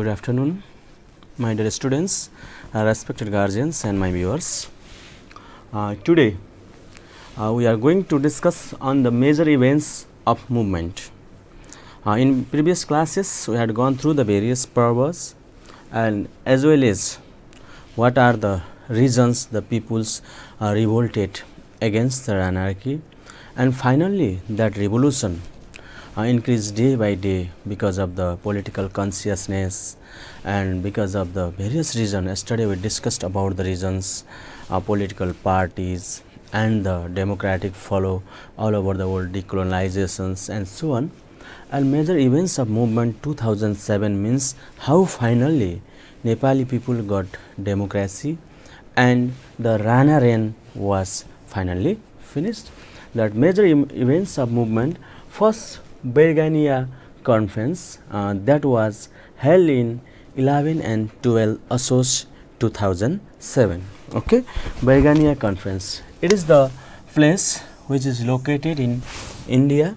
Good afternoon, my dear students, respected guardians and my viewers. Today we are going to discuss on the major events of movement. In previous classes we had gone through the various purposes and as well as what are the reasons the peoples revolted against the anarchy, and finally that revolution increased day by day because of the political consciousness and because of the various reasons. Yesterday we discussed about the reasons political parties and the democratic follow all over the world, decolonizations and so on. And major events of movement 2007 means how finally Nepali people got democracy and the Rana reign was finally finished. That major events of movement, first Bergania conference that was held in 11 and 12 Assos 2007. Okay, Bergania conference. It is the place which is located in India.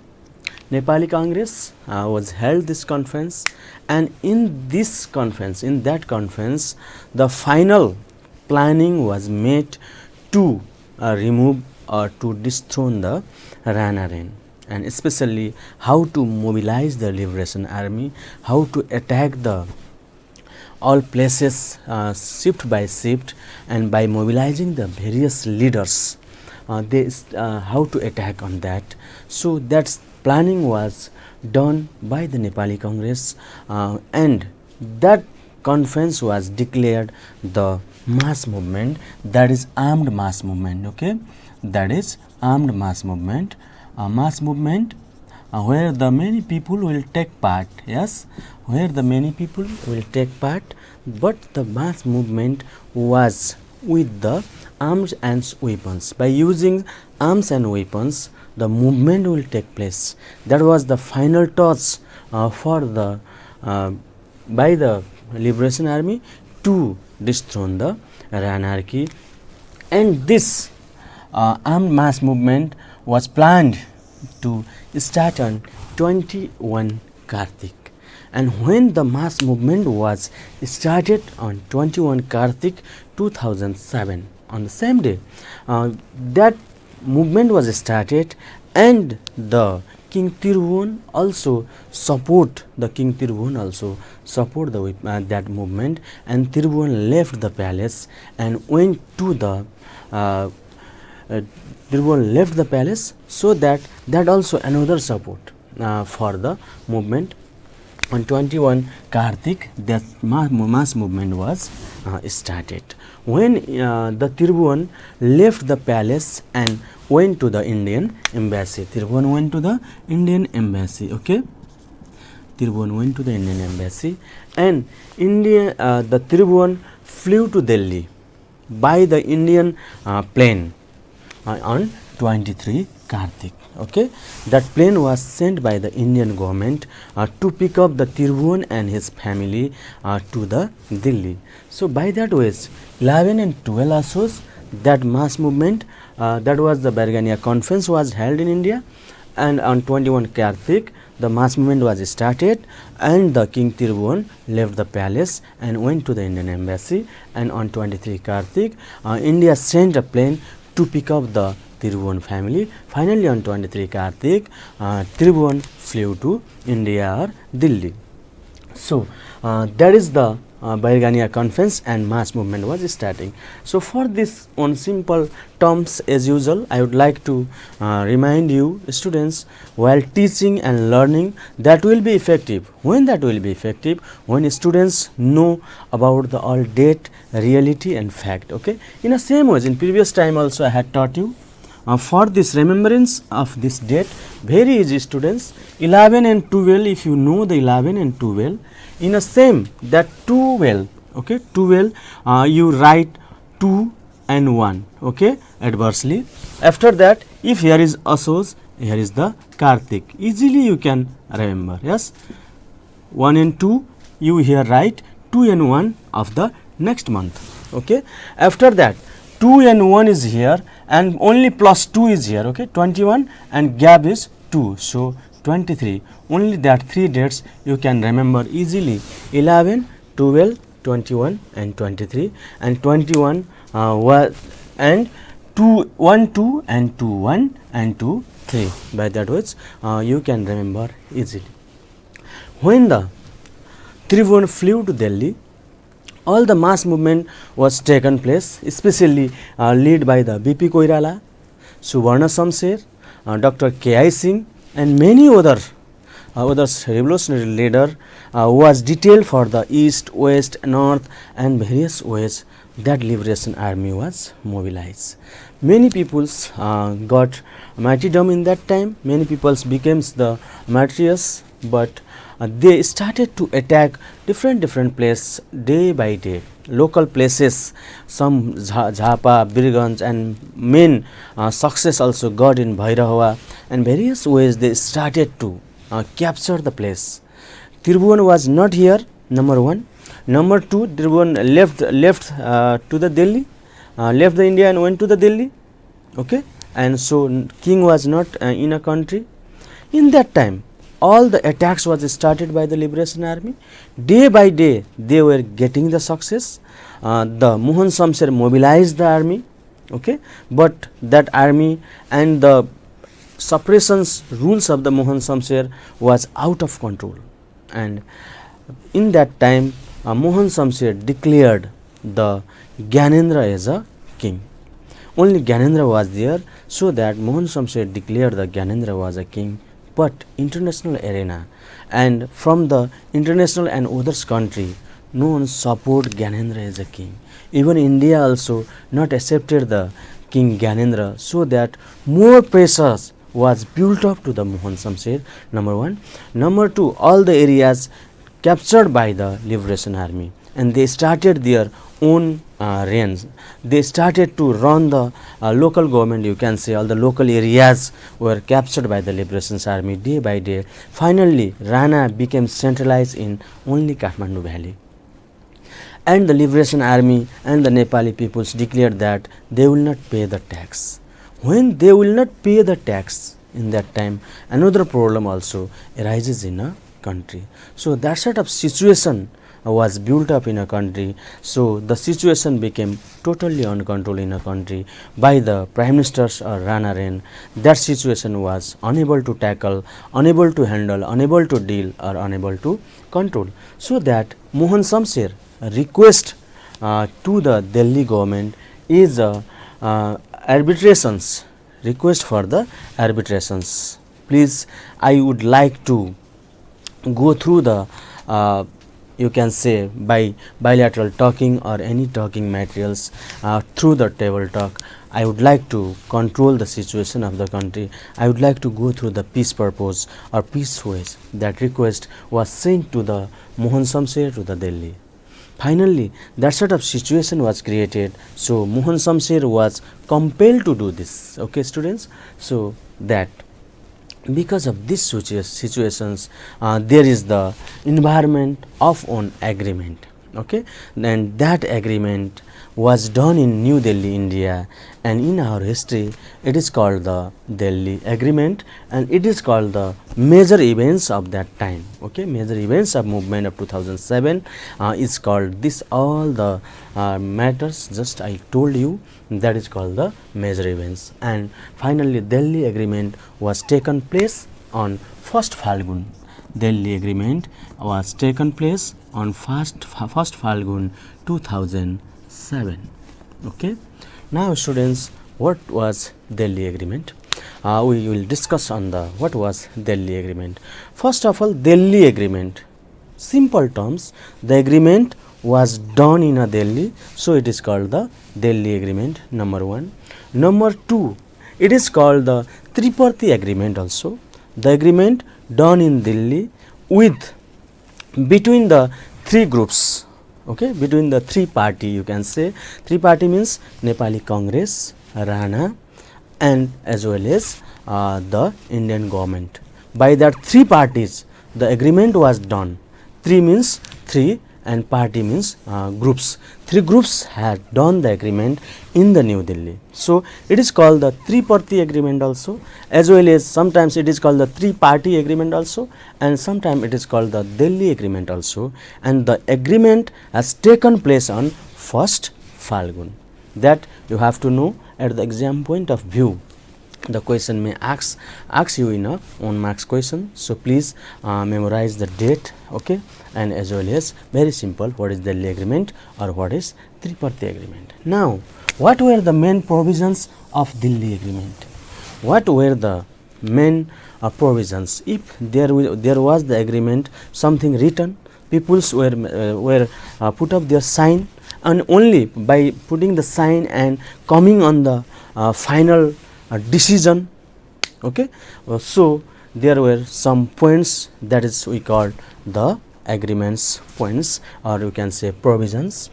Nepali Congress was held this conference, and in this conference, in that conference, the final planning was made to remove or to dethrone the Rana reign, and especially how to mobilize the liberation army, how to attack the all places shift by shift, and by mobilizing the various leaders how to attack on that. So that planning was done by the Nepali Congress, and that conference was declared the mass movement, that is armed mass movement. Okay, that is armed mass movement. Mass movement where the many people will take part, yes, where the many people will take part, but the mass movement was with the arms and weapons. By using arms and weapons, the movement will take place. That was the final touch for the by the liberation army to dethrone the anarchy, and this armed mass movement was planned to start on 21 Kartik. And when the mass movement was started on 21 Kartik 2007, on the same day, that movement was started, and the King Tirubhuvan also support the that movement, and Tirubhuvan left the palace and went to the Tirubhuvan left the palace, so that also another support for the movement. On 21 Kartik, that mass movement was started. When the Tirubhuvan left the palace and went to the Indian embassy, Tirubhuvan went to the Indian embassy. Okay, Tirubhuvan went to the Indian embassy, and the Tirubhuvan flew to Delhi by the Indian plane on 23 Kartik. Okay, that plane was sent by the Indian government to pick up the Tirubhuvan and his family to the Delhi. So by that ways, 11 and 12 Assos, that mass movement, that was the Bergania conference was held in India, and on 21 Kartik the mass movement was started, and the King Tirubhuvan left the palace and went to the Indian embassy, and on 23 Kartik India sent a plane to pick up the Tirubhuvan family. Finally on 23 Kartik Tirubhuvan flew to India or Delhi. So that is the Bergania conference, and mass movement was starting. So for this on simple terms, as usual, I would like to remind you students, while teaching and learning, that will be effective. When that will be effective? When students know about the all date, reality and fact. Okay, in the same way, in previous time also I had taught you for this remembrance of this date, very easy students, 11 and 12, if you know the 11 and 12, in a same that 12, okay, 12 you write 2 and 1, okay, adversely. After that, if here is Assos, here is the Kartik, easily you can remember, yes, 1 and 2 you here write 2 and 1 of the next month. Okay, after that 2 and 1 is here, and only plus 2 is here. Okay, 21 and gap is 2, so 23. Only that 3 dates you can remember easily, 11, 12, 21 and 23, and 21 was and 2 1 2 and 2 1 and 2 3. By that words you can remember easily. When the Tribhuvan flew to Delhi, all the mass movement was taken place, especially led by the B.P. Koirala, Suvarna Shamsher, Dr. K.I. Singh and many other revolutionary leader was detailed for the east, west, north and various ways that liberation army was mobilized. Many peoples got martyrdom in that time. Many peoples became the martyrs, but they started to attack different places day by day. Local places, some Jhapa, Birganj and main success also got in Bhairahwa, and various ways they started to capture the place. Tribhuvan was not here, number one. Number two, Tribhuvan left to the Delhi, left the India and went to the Delhi. Okay, and so king was not in a country. In that time, all the attacks was started by the liberation army. Day by day, they were getting the success. The Mohan Shamsher mobilized the army. Okay, but that army and the suppressions rules of the Mohan Shamsher was out of control, and in that time Mohan Shamsher declared the Gyanendra as a king. Only Gyanendra was there, so that Mohan Shamsher declared the Gyanendra was a king. But international arena and from the international and others country, no one support Gyanendra as a king. Even India also not accepted the King Gyanendra, so that more pressures was built up to the Mohan Shamsher, number one. Number two, all the areas captured by the liberation army, and they started their own reigns. They started to run the local government, you can say. All the local areas were captured by the liberation army day by day. Finally, Rana became centralized in only Kathmandu Valley. And the liberation army and the Nepali peoples declared that they will not pay the tax. When they will not pay the tax, in that time another problem also arises in a country. So that sort of situation was built up in a country. So the situation became totally uncontrolled in a country by the Prime Minister's Rana reign. That situation was unable to tackle, unable to handle, unable to deal or unable to control. So that Mohan Shamsher request to the Delhi government is arbitrations, request for the arbitrations. Please, I would like to go through the you can say by bilateral talking or any talking materials through the table talk. I would like to control the situation of the country. I would like to go through the peace purpose or peace ways. That request was sent to the Mohan Shamsher to the Delhi. Finally, that sort of situation was created. So Mohan Shamsher was compelled to do this. Okay, students. So that because of these situations, there is the environment of an agreement. Okay, and that agreement was done in New Delhi, India, and in our history it is called the Delhi Agreement, and it is called the major events of that time. Okay, major events of movement of 2007 is called this. All the matters just I told you, that is called the major events. And finally Delhi Agreement was taken place on 1st Falgun. Delhi Agreement was taken place on 1st Falgun 2007. Okay. Now students, what was Delhi Agreement? We will discuss on the what was Delhi Agreement. First of all, Delhi Agreement, simple terms, the agreement was done in a Delhi, so it is called the Delhi Agreement, number one. Number two, it is called the Tripartite Agreement also. The agreement done in Delhi with between the three groups. Okay, between the three party, you can say. Three party means Nepali Congress, Rana, and as well as the Indian government. By that three parties, the agreement was done. Three means three, and party means groups. Three groups had done the agreement in the New Delhi. So it is called the Triparty agreement also, as well as sometimes it is called the three-party agreement also, and sometimes it is called the Delhi agreement also. And the agreement has taken place on 1st Falgun. That you have to know at the exam point of view. The question may ask you in a 1 marks question. So please memorize the date, okay, and as well as very simple, what is Delhi agreement or what is Triparty agreement. Now, what were the main provisions of Delhi agreement? What were the main provisions? If there was the agreement, something written, peoples were put up their sign, and only by putting the sign and coming on the final decision, okay. So there were some points, that is we call the agreements points, or you can say provisions.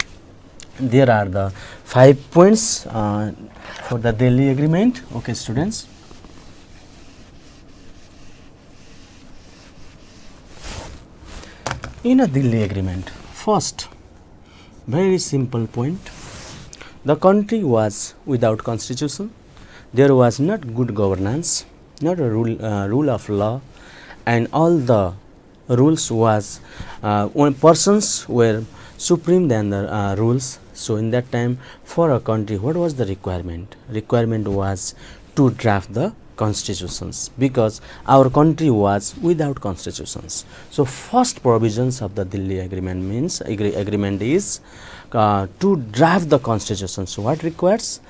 There are the 5 points for the Delhi agreement, okay students. In a Delhi agreement, first, very simple point, the country was without constitution. There was not good governance, not a rule of law, and all the rules was when persons were supreme than the rules. So in that time, for a country, what was the requirement? Requirement was to draft the constitutions, because our country was without constitutions. So first provisions of the Delhi agreement means agreement is to draft the constitution. So what requires?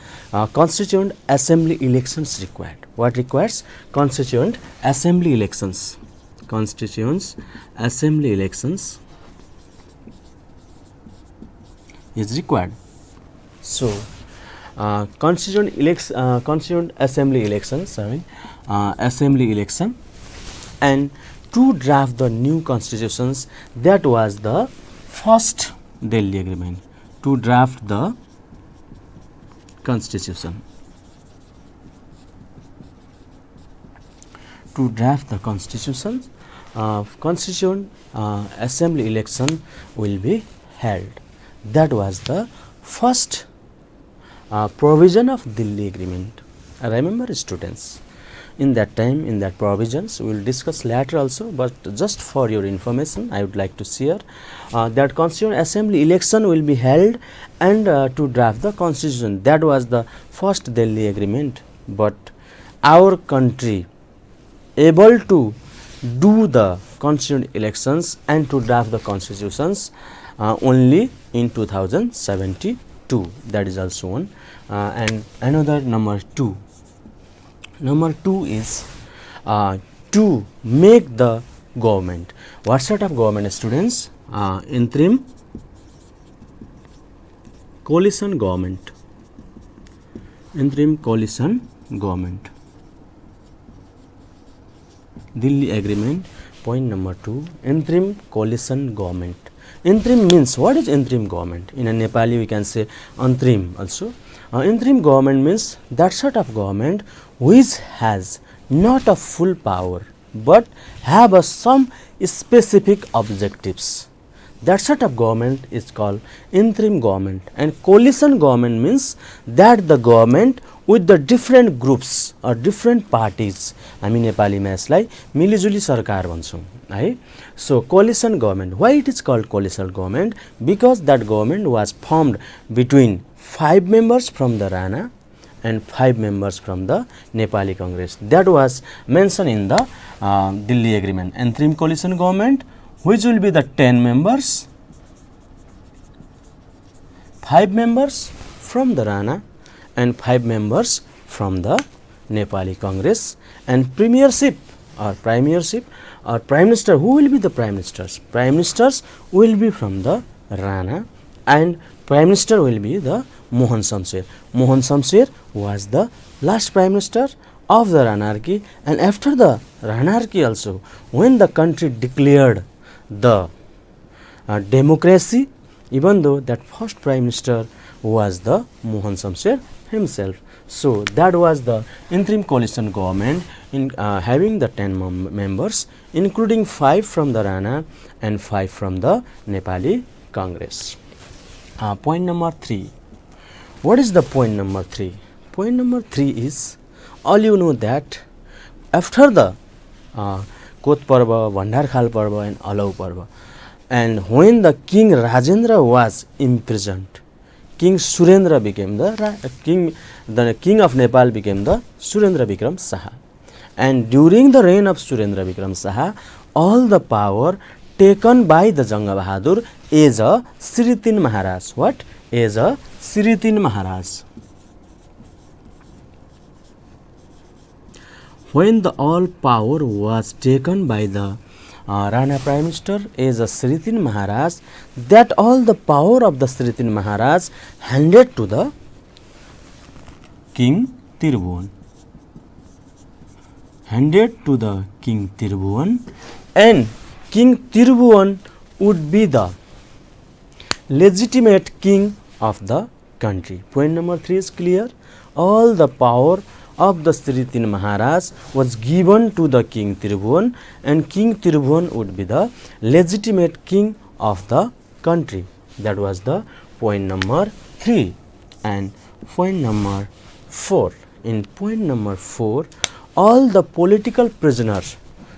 Constituent assembly elections required. What requires? Constituent assembly elections. Constituents assembly elections is required. So constituent assembly election, assembly election, and to draft the new constitutions. That was the first Delhi agreement, to draft the constitution. To draft the constitution, constituent assembly election will be held. That was the first provision of Delhi agreement. Remember students, in that time, in that provisions, we will discuss later also, but just for your information I would like to share that constituent assembly election will be held and to draft the constitution. That was the first Delhi agreement. But our country able to do the constituent elections and to draft the constitutions only in 2072. That is also one. And another number 2. Number 2 is to make the government. What sort of government, students? Interim coalition government. Interim coalition government. Delhi agreement, point number 2, interim coalition government. Interim means, what is interim government? In a Nepali we can say antrim also. Interim government means that sort of government which has not a full power but have some specific objectives. That sort of government is called interim government. And coalition government means that the government with the different groups or different parties, हामी नेपालीमा यसलाई मिलिजुली सरकार भन्छौं है. So coalition government, why it is called coalition government? Because that government was formed between 5 members from the Rana and 5 members from the Nepali Congress. That was mentioned in the Delhi agreement. Interim coalition government, which will be the 10 members, 5 members from the Rana and 5 members from the Nepali Congress, and premiership or premiership or prime minister. Who will be the prime ministers? Prime ministers will be from the Rana and prime minister will be the Mohan Shamsher. Mohan Shamsher was the last prime minister of the Ranarchy, and after the Ranarchy also, when the country declared the democracy, even though that first prime minister was the Mohan Shamsher himself. So that was the interim coalition government in having the 10 members, including 5 from the Rana and 5 from the Nepali Congress. Point number 3. What is the point number 3? Point number 3 is, all you know that after the Kot Parva, Vandharkhal Parva and Alau Parva, and when the King Rajendra was imprisoned, King Surendra became the king of Nepal became the Surendra Vikram Saha. And during the reign of Surendra Vikram Saha, all the power taken by the Janga Bahadur as a Siritin Maharaj. What? As a Siritin Maharaj. When the all power was taken by the Rana Prime Minister as a Siritin Maharaj, that all the power of the Siritin Maharaj handed to the King Tirubhuvan. Handed to the King Tirubhuvan, and King Tirubhuvan would be the legitimate king of the country. Point number 3 is clear. All the power of the Siritin Maharaj was given to the King Tirubhuvan, and King Tirubhuvan would be the legitimate king of the country. That was the point number 3. And point number 4. In point number 4, all the political prisoners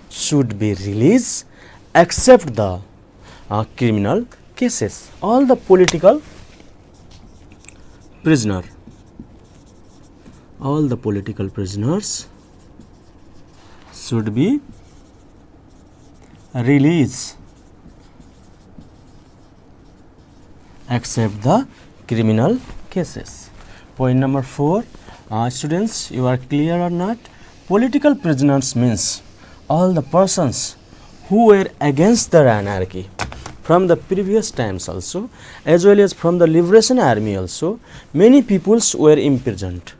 should be released except the criminal cases. All the political prisoners should be released except the criminal cases. Point number 4. Students, you are clear or not? Political prisoners means all the persons who were against the anarchy from the previous times also, as well as from the liberation army also. Many peoples were imprisoned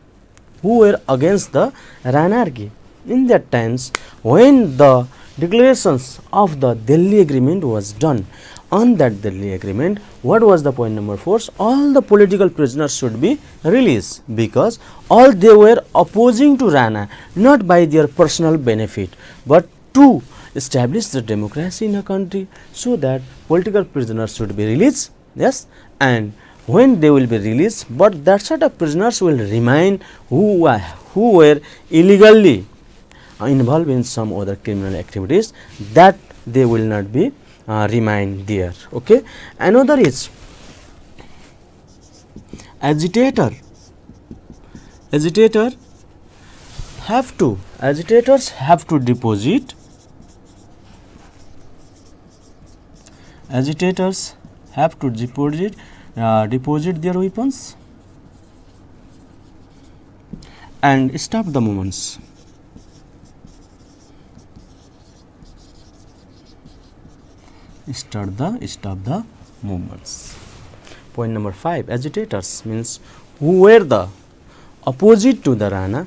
who were against the anarchy. In that times, when the declarations of the Delhi Agreement was done, on that Delhi Agreement, what was the point number 4? All the political prisoners should be released, because all they were opposing to Rana, not by their personal benefit, but to establish the democracy in a country, so that political prisoners should be released. Yes, and when they will be released, but that sort of prisoners will remain who were illegally involved in some other criminal activities, that they will not be remain there. Okay. Another is agitators have to deposit their weapons and stop the movements. Stop the movements. Point number 5. Agitators means who were the opposite to the Rana,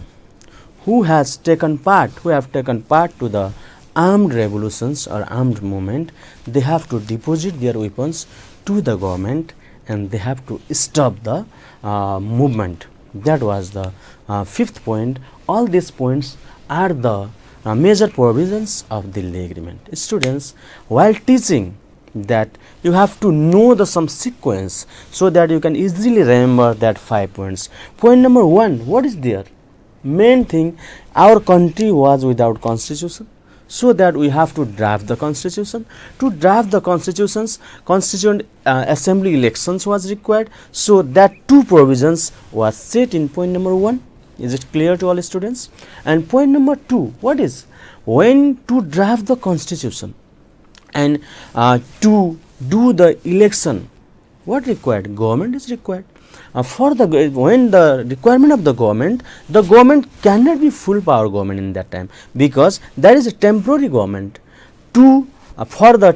who have taken part to the armed revolutions or armed movement. They have to deposit their weapons to the government, and they have to stop the movement. That was the 5th point. All these points are the major provisions of the Delhi Agreement. Students, while teaching, that you have to know the some sequence, so that you can easily remember that 5 points. Point number 1, what is there? Main thing, our country was without constitution, so that we have to draft the constitution. To draft the constitutions, constituent assembly elections was required, so that 2 provisions was set in point number 1. Is it clear to all students? And point number 2, what is? When to draft the constitution and to do the election, what required? Government is required. When the requirement of the government cannot be full power government in that time, because there is a temporary government to draft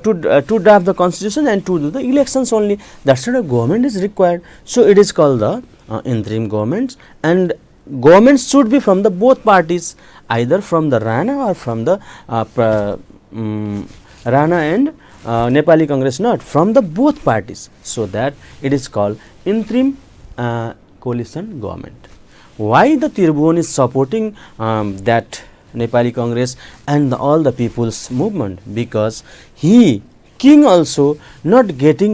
the constitution and to do the elections only. That sort of government is required. So it is called the interim governments, and governments should be from the both parties, either from the Rana or from the Rana and Nepali Congress, not from the both parties, so that it is called interim coalition government. Why the Tirubhuvan is supporting that Nepali Congress and all the people's movement? Because he king also not getting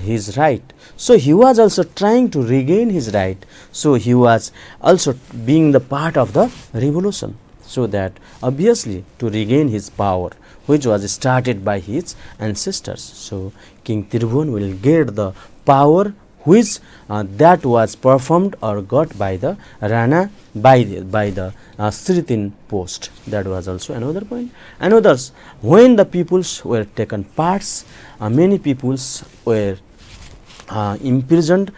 his right, so he was also trying to regain his right, so he was also being the part of the revolution, so that obviously to regain his power which was started by his ancestors. So King Tirubhuvan will get the power which that was performed or got by the Rana by the Sritin post. That was also another point. And others, when the peoples were taken parts, many peoples were imprisoned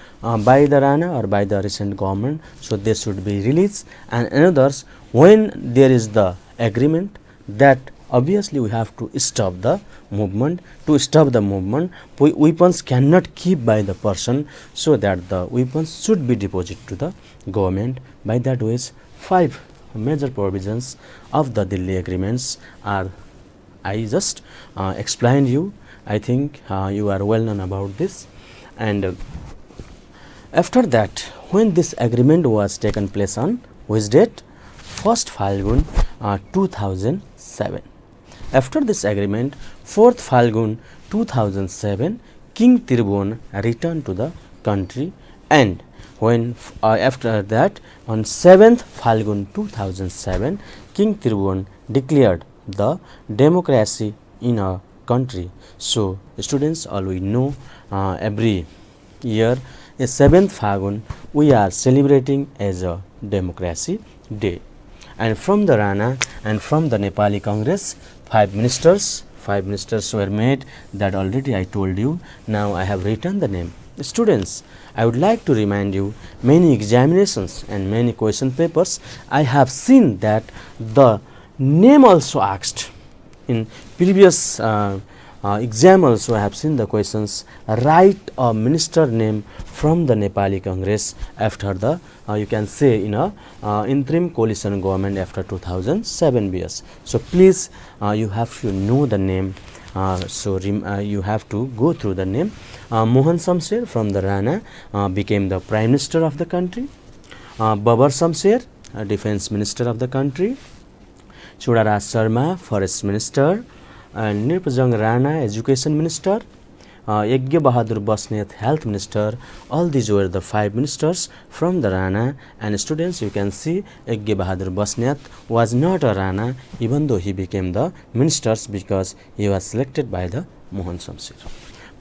by the Rana or by the recent government, so they should be released. And others, when there is the agreement that obviously we have to stop the movement. To stop the movement, weapons cannot keep by the person, so that the weapons should be deposited to the government. By that ways, 5 major provisions of the Delhi agreements are I just explained you. I think you are well known about this. And after that, when this agreement was taken place on which date? 1st Falgun 2007. After this agreement, 4th Falgun 2007, King Tirubhuvan returned to the country, and when after that, on 7th Falgun 2007, King Tirubhuvan declared the democracy in our country. So students, all we know, every year a 7th Falgun we are celebrating as a democracy day. And from the Rana and from the Nepali Congress, 5 ministers were made, that already I told you. Now I have written the name. Students, I would like to remind you, many examinations and many question papers I have seen that the name also asked. In previous exam also I have seen the questions, write a minister name from the Nepali Congress after the you can say in a interim coalition government after 2007 BS. So please you have to know the name, you have to go through the name. Mohan Shamsher from the Rana became the Prime Minister of the country. Babar Shamsher, Defense Minister of the country. Chudaraj Sharma, Forest Minister. And Nirpajang Rana, Education Minister. Yagya Bahadur Basnet, Health Minister. All these were the 5 ministers from the Rana. And students, you can see Yagya Bahadur Basnet was not a Rana, even though he became the ministers, because he was selected by the Mohan Shamsher.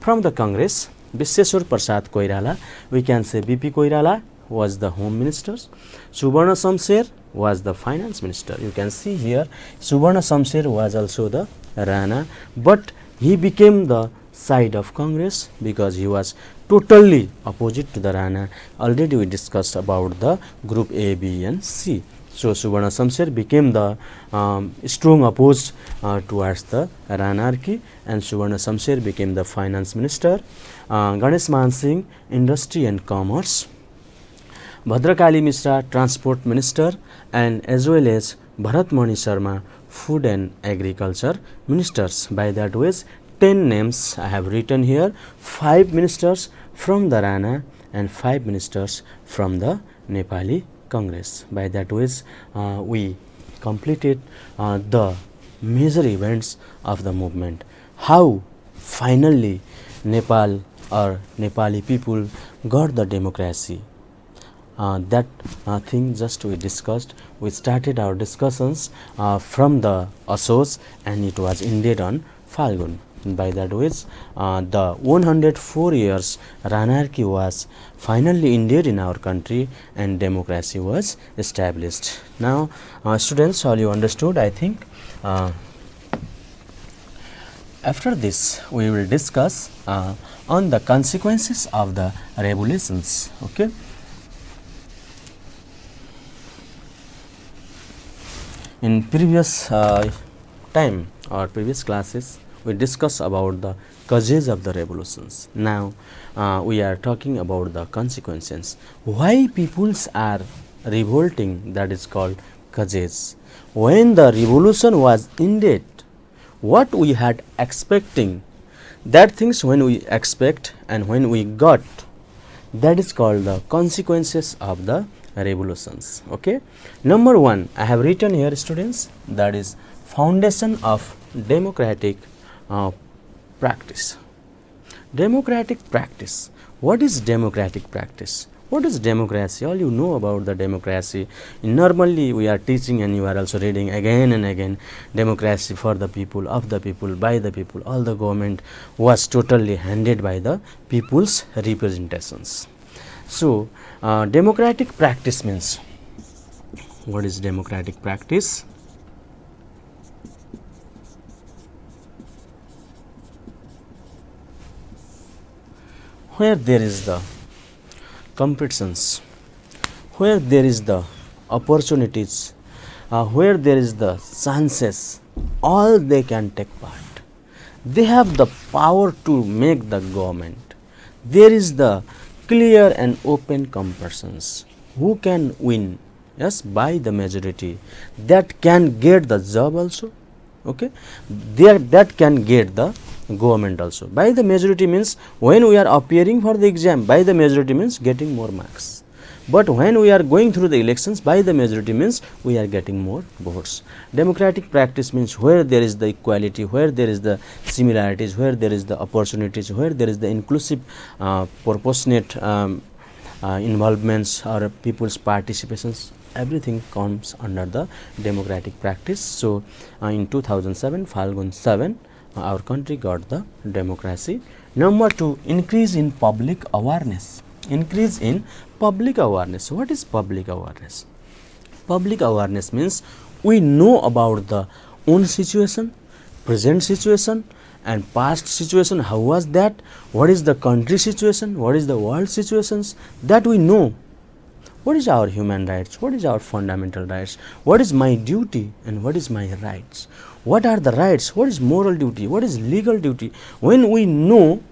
From the Congress, Visheshwar Prasad Koirala, we can say BP Koirala was the Home Minister. Subarna Shamsher was the Finance Minister. You can see here Subarna Shamsher was also the Rana, but he became the side of Congress because he was totally opposite to the Rana. Already we discussed about the group A, B and C. So Subarna Shamsher became the strong opposed towards the Ranarchy, and Subarna Shamsher became the Finance Minister. Ganesh Man Singh, Industry and Commerce. Bhadrakali Mishra, Transport Minister, and as well as Bharat Mani Sharma, Food and Agriculture Ministers. By that ways, 10 names I have written here, 5 ministers from the Rana and 5 ministers from the Nepali Congress. By that ways, we completed the major events of the movement. How finally Nepal or Nepali people got the democracy. That thing just we discussed. We started our discussions from the Ashos, and it was ended on Falgun. By that ways, the 104 years Ranarchy was finally ended in our country and democracy was established. Now, students, all you understood, I think. After this, we will discuss on the consequences of the revolutions. Okay. In previous time or previous classes, we discussed about the causes of the revolutions. Now we are talking about the consequences. Why peoples are revolting, that is called causes. When the revolution was ended, what we had expecting, that things when we expect and when we got, that is called the consequences of the revolutions. Okay. Number 1, I have written here, students, that is foundation of democratic practice. Democratic practice. What is democratic practice? What is democracy? All you know about the democracy. Normally we are teaching and you are also reading again and again. Democracy for the people, of the people, by the people. All the government was totally handed by the people's representations. So democratic practice means, what is democratic practice? Where there is the competitions, where there is the opportunities, where there is the chances, all they can take part. They have the power to make the government. There is the clear and open comparisons. Who can win? Yes, by the majority. That can get the job also. Okay, there that can get the government also. By the majority means when we are appearing for the exam, by the majority means getting more marks. But when we are going through the elections, by the majority means we are getting more votes. Democratic practice means where there is the equality, where there is the similarities, where there is the opportunities, where there is the inclusive, proportionate involvements or people's participations. Everything comes under the democratic practice. So in 2007, Falgun 7, our country got the democracy. Number 2, increase in public awareness. Increase in public awareness. What is public awareness? Public awareness means we know about the own situation, present situation and past situation. How was that? What is the country situation? What is the world situations? That we know. What is our human rights? What is our fundamental rights? What is my duty and what is my rights? What are the rights? What is moral duty? What is legal duty? When we know,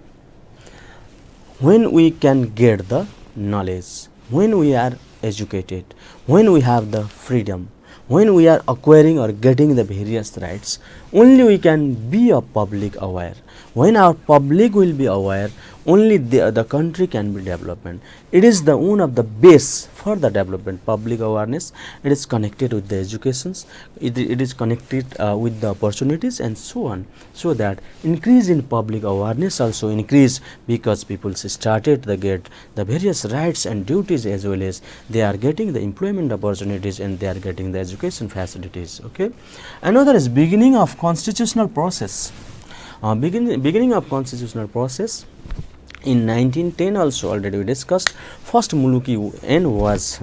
when we can get the knowledge, when we are educated, when we have the freedom, when we are acquiring or getting the various rights, only we can be a public aware. When our public will be aware, only the country can be development. It is the one of the base for the development. Public awareness, it is connected with the educations, it is connected with the opportunities and so on. So that increase in public awareness also increase because people started to get the various rights and duties, as well as they are getting the employment opportunities and they are getting the education facilities. Okay. Another is beginning of constitutional process. Beginning of constitutional process in 1910 also already we discussed. First Muluki N was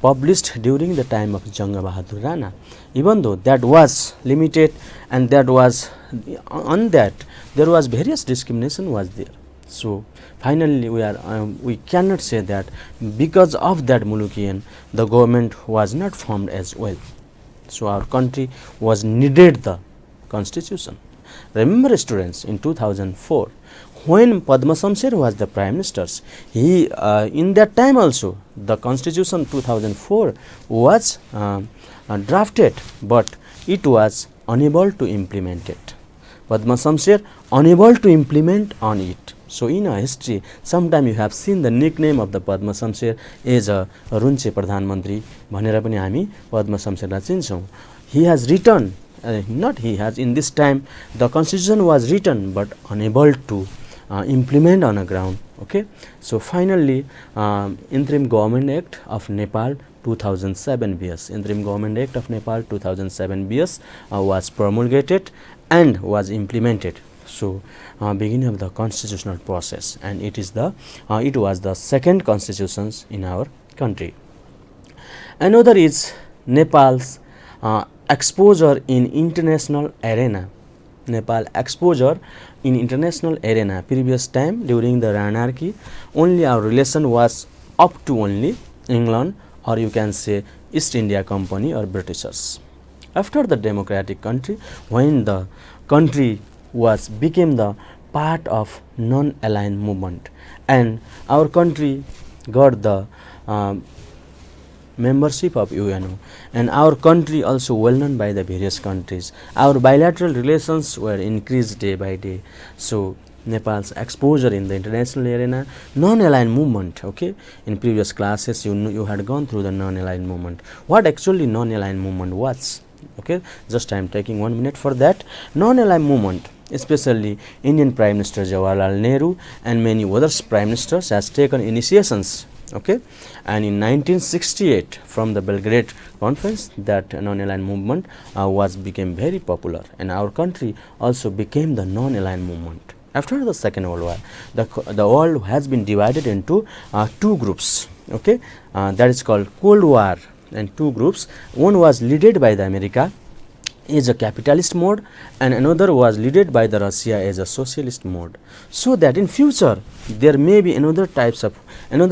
published during the time of Janga Bahadur Rana. Even though that was limited and that was on that there was various discrimination was there. So finally we cannot say that because of that Mulukian the government was not formed as well. So our country was needed the constitution. Remember students, in 2004 when Padma Shamsher was the prime minister, he in that time also the constitution 2004 was drafted, but it was unable to implement it. Padma Shamsher unable to implement on it. So in our history, sometime you have seen the nickname of the Padma Shamsher as a Runche Pradhan Mantri bhanera pani हामी Padma Shamsher lie चिन्छौं. He has written, not he has, in this time the constitution was written but unable to implement on the ground. Okay. So finally Interim Government Act of Nepal 2007 BS, Interim Government Act of Nepal 2007 BS was promulgated and was implemented. So beginning of the constitutional process, and it is the it was the second constitutions in our country. Another is Nepal's exposure in international arena. Nepal exposure in international arena. Previous time during the Ranarchy, only our relation was up to only England, or you can say East India Company or Britishers. After the democratic country, when the country was became the part of non-aligned movement, and our country got the membership of UNO, and our country also well known by the various countries. Our bilateral relations were increased day by day. So Nepal's exposure in the international arena, non-aligned movement. Okay, in previous classes you had gone through the non-aligned movement. What actually non-aligned movement was? Okay, just I am taking 1 minute for that. Non-aligned movement. especially Indian Prime Minister Jawaharlal Nehru and many other prime ministers has taken initiations. Okay, and in 1968 from the Belgrade conference, that non-aligned movement became very popular, and our country also became the non-aligned movement. After the Second World War, the world has been divided into two groups. Okay, that is called Cold War, and two groups. One was led by the America is a capitalist mode, and another was led by the Russia as a socialist mode. So that in future there may be another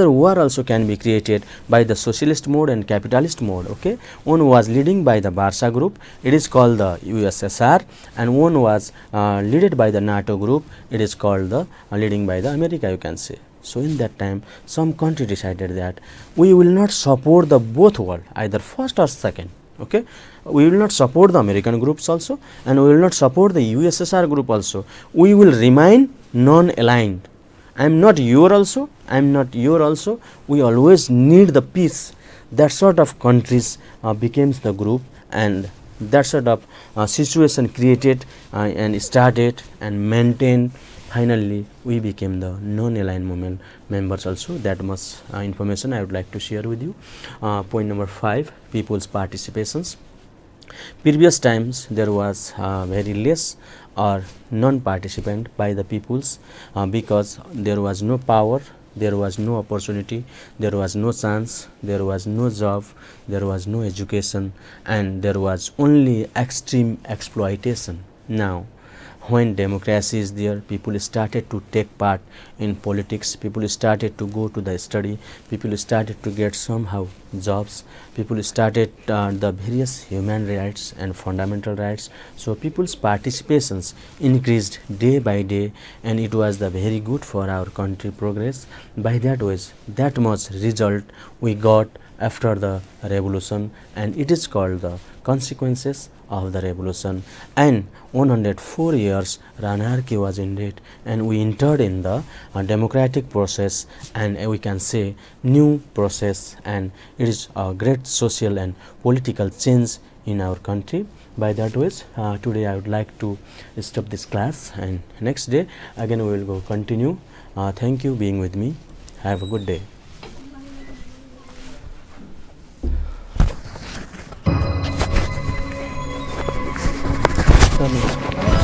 war also can be created by the socialist mode and capitalist mode. Okay, one was leading by the Warsaw group, it is called the USSR, and one was led by the NATO group, it is called the leading by the America, you can say. So in that time some country decided that we will not support the both world, either first or second. Okay, we will not support the American groups also, and we will not support the USSR group also. We will remain non-aligned. I am not your also, I am not your also. We always need the peace. That sort of countries becomes the group, and that sort of situation created and started and maintained. Finally, we became the non-aligned movement members also. That much information I would like to share with you. Point number 5, people's participations. Previous times there was very less or non-participant by the peoples because there was no power, there was no opportunity, there was no chance, there was no job, there was no education, and there was only extreme exploitation. Now, when democracy is there, people started to take part in politics, people started to go to the study, people started to get somehow jobs, people started the various human rights and fundamental rights. So people's participations increased day by day, and it was the very good for our country progress. By that ways, that much result we got after the revolution, and it is called the consequences of the revolution. And 104 years anarchy was ended, and we entered in the democratic process, and we can say new process, and it is a great social and political change in our country. By that ways, today I would like to stop this class, and next day again we will go continue. Thank you being with me. Have a good day. Come